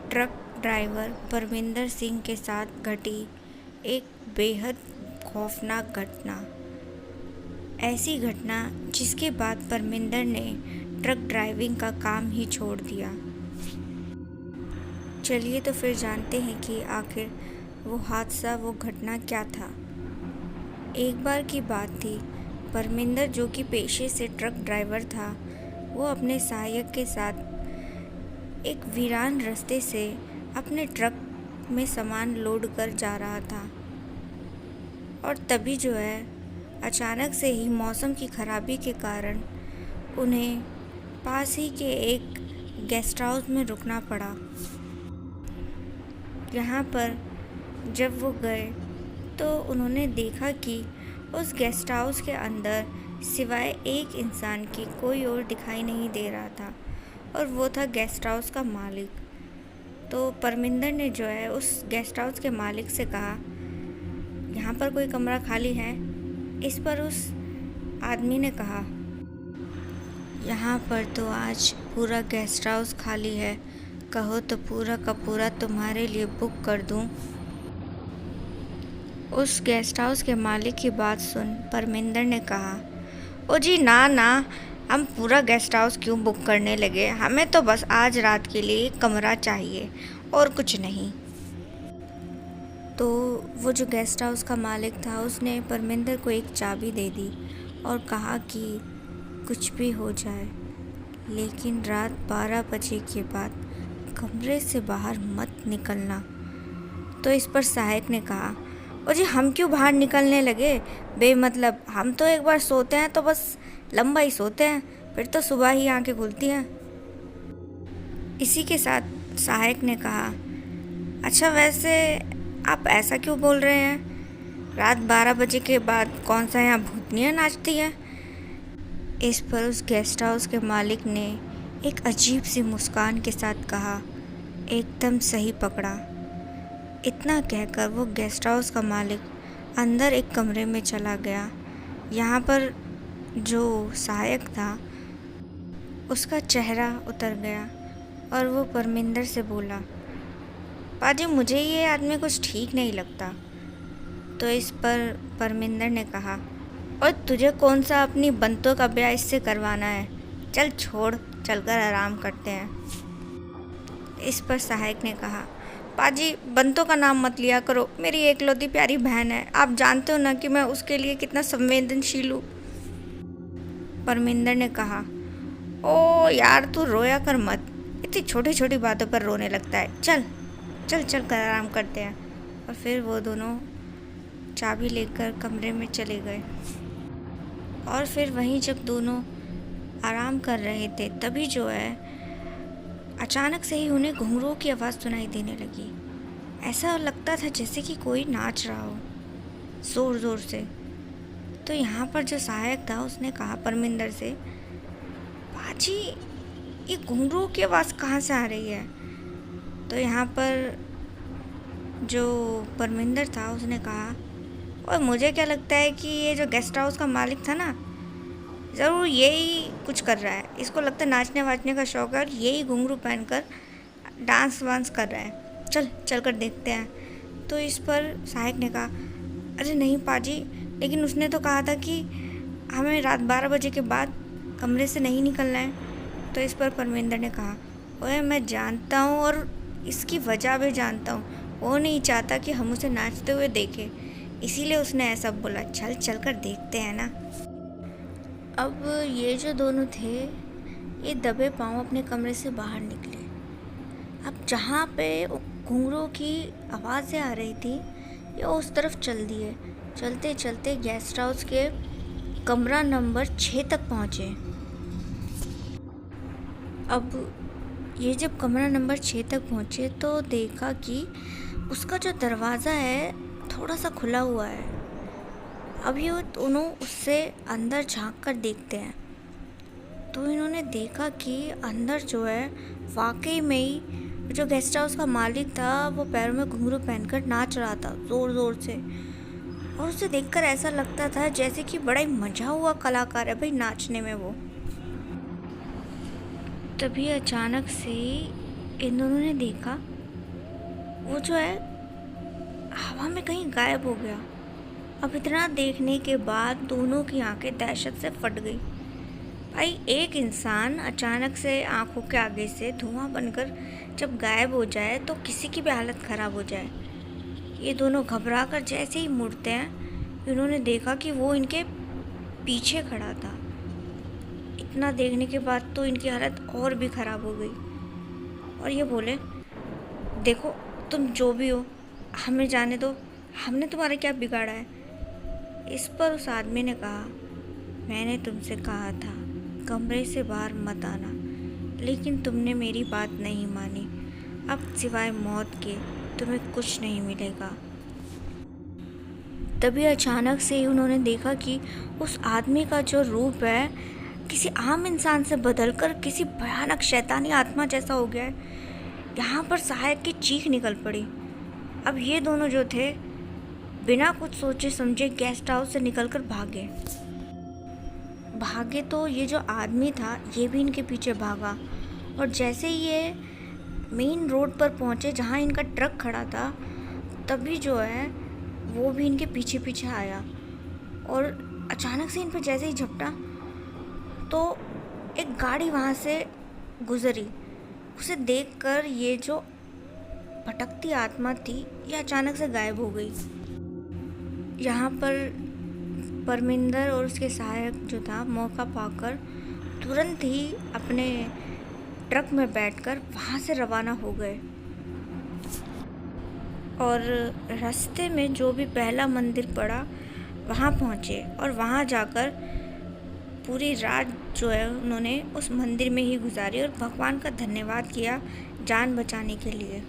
Truck driver Parminder Singh के साथ घटी एक बेहद खौफनाक घटना। ऐसी घटना जिसके बाद परमिंदर ने ट्रक ड्राइविंग का काम ही छोड़ दिया। चलिए तो फिर जानते हैं कि आखिर वो हादसा, वो घटना क्या था। एक बार की बात थी, परमिंदर जो कि पेशे से ट्रक ड्राइवर था, वो अपने सहायक के साथ एक वीरान रास्ते से अपने ट्रक में सामान लोड कर जा रहा था। और तभी जो है, अचानक से ही मौसम की खराबी के कारण उन्हें पास ही के एक गेस्ट हाउस में रुकना पड़ा। यहाँ पर जब वो गए तो उन्होंने देखा कि उस गेस्ट हाउस के अंदर सिवाय एक इंसान के कोई और दिखाई नहीं दे रहा था, और वो था गेस्ट हाउस का मालिक। तो परमिंदर ने जो है उस गेस्ट हाउस के मालिक से कहा, यहाँ पर कोई कमरा खाली है? इस पर उस आदमी ने कहा, यहाँ पर तो आज पूरा गेस्ट हाउस खाली है, कहो तो पूरा का पूरा तुम्हारे लिए बुक कर दूँ। उस गेस्ट हाउस के मालिक की बात सुन परमिंदर ने कहा, ओ जी ना ना, हम पूरा गेस्ट हाउस क्यों बुक करने लगे, हमें तो बस आज रात के लिए एक कमरा चाहिए और कुछ नहीं। तो वो जो गेस्ट हाउस का मालिक था, उसने परमिंदर को एक चाबी दे दी और कहा कि कुछ भी हो जाए, लेकिन रात 12 बजे के बाद कमरे से बाहर मत निकलना। तो इस पर सहायक ने कहा, ओ जी हम क्यों बाहर निकलने लगे बेमतलब, हम तो एक बार सोते हैं तो बस लंबा ही सोते हैं, फिर तो सुबह ही आंखें खुलती हैं। इसी के साथ सहायक ने कहा, अच्छा वैसे आप ऐसा क्यों बोल रहे हैं, रात 12 बजे के बाद कौन सा यहाँ भूतनियाँ नाचती हैं? इस पर उस गेस्ट हाउस के मालिक ने एक अजीब सी मुस्कान के साथ कहा, एकदम सही पकड़ा। इतना कहकर वो गेस्ट हाउस का मालिक अंदर एक कमरे में चला गया। यहाँ पर जो सहायक था, उसका चेहरा उतर गया और वो परमिंदर से बोला, पाजी मुझे ये आदमी कुछ ठीक नहीं लगता। तो इस पर परमिंदर ने कहा, और तुझे कौन सा अपनी बंतों का ब्याह इससे करवाना है, चल छोड़, चलकर आराम करते हैं। इस पर सहायक ने कहा, पाजी बंतों का नाम मत लिया करो, मेरी एकलौती प्यारी बहन है, आप जानते हो ना कि मैं उसके लिए कितना संवेदनशील हूँ। परमिंदर ने कहा, ओ यार तू रोया कर मत, इतनी छोटी छोटी बातों पर रोने लगता है, चल चल चल कर आराम करते हैं। और फिर वो दोनों चाबी लेकर कमरे में चले गए। और फिर वहीं जब दोनों आराम कर रहे थे, तभी जो है अचानक से ही उन्हें घुंघरूओं की आवाज़ सुनाई देने लगी। ऐसा लगता था जैसे कि कोई नाच रहा हो ज़ोर ज़ोर से। तो यहाँ पर जो सहायक था, उसने कहा परमिंदर से, पाजी ये घुंघरूओं की आवाज़ कहाँ से आ रही है? तो यहाँ पर जो परमिंदर था, उसने कहा, और मुझे क्या लगता है कि ये जो गेस्ट हाउस का मालिक था ना, ज़रूर यही कुछ कर रहा है, इसको लगता है नाचने वाचने का शौक है और यही घुंघरू पहनकर डांस वांस कर रहा है, चल चल कर देखते हैं। तो इस पर सहायक ने कहा, अरे नहीं पाजी, लेकिन उसने तो कहा था कि हमें रात 12 बजे के बाद कमरे से नहीं निकलना है। तो इस पर परमिंदर ने कहा, ओए मैं जानता हूँ और इसकी वजह भी जानता हूँ, वो नहीं चाहता कि हम उसे नाचते हुए देखें, इसीलिए उसने ऐसा बोला, चल चल कर देखते हैं ना। अब ये जो दोनों थे, ये दबे पाँव अपने कमरे से बाहर निकले। अब जहाँ पे घुंघरूओं की आवाज़ें आ रही थी, ये उस तरफ चल दिए। चलते चलते गेस्ट हाउस के कमरा नंबर 6 तक पहुँचे। अब ये जब कमरा नंबर 6 तक पहुँचे तो देखा कि उसका जो दरवाज़ा है थोड़ा सा खुला हुआ है। अभी वो दोनों उससे अंदर झांक कर देखते हैं तो इन्होंने देखा कि अंदर जो है वाकई में ही जो गेस्ट हाउस का मालिक था, वो पैरों में घुंघरू पहनकर नाच रहा था ज़ोर ज़ोर से। और उसे देखकर ऐसा लगता था जैसे कि बड़ा ही मजा हुआ कलाकार है भाई नाचने में वो। तभी अचानक से इन दोनों ने देखा वो जो है हवा में कहीं गायब हो गया। अब इतना देखने के बाद दोनों की आंखें दहशत से फट गई। भाई, एक इंसान अचानक से आंखों के आगे से धुआं बनकर जब गायब हो जाए तो किसी की भी हालत ख़राब हो जाए। ये दोनों घबरा कर जैसे ही मुड़ते हैं, इन्होंने देखा कि वो इनके पीछे खड़ा था। इतना देखने के बाद तो इनकी हालत और भी ख़राब हो गई और ये बोले, देखो तुम जो भी हो, हमें जाने दो, हमने तुम्हारा क्या बिगाड़ा है। इस पर उस आदमी ने कहा, मैंने तुमसे कहा था कमरे से बाहर मत आना, लेकिन तुमने मेरी बात नहीं मानी। अब सिवाय मौत के तुम्हें कुछ नहीं मिलेगा। तभी अचानक से ही उन्होंने देखा कि उस आदमी का जो रूप है किसी आम इंसान से बदलकर किसी भयानक शैतानी आत्मा जैसा हो गया है। यहाँ पर सहायक की चीख निकल पड़ी। अब ये दोनों जो थे बिना कुछ सोचे समझे गेस्ट हाउस से निकलकर भागे तो ये जो आदमी था ये भी इनके पीछे भागा और जैसे ही ये मेन रोड पर पहुँचे जहाँ इनका ट्रक खड़ा था, तभी जो है वो भी इनके पीछे पीछे आया और अचानक से इन पर जैसे ही झपटा तो एक गाड़ी वहाँ से गुजरी। उसे देखकर ये जो भटकती आत्मा थी ये अचानक से गायब हो गई। यहाँ पर परमिंदर और उसके सहायक जो था मौका पाकर तुरंत ही अपने ट्रक में बैठकर वहाँ से रवाना हो गए और रास्ते में जो भी पहला मंदिर पड़ा वहाँ पहुँचे और वहाँ जाकर पूरी रात जो है उन्होंने उस मंदिर में ही गुजारी और भगवान का धन्यवाद किया जान बचाने के लिए।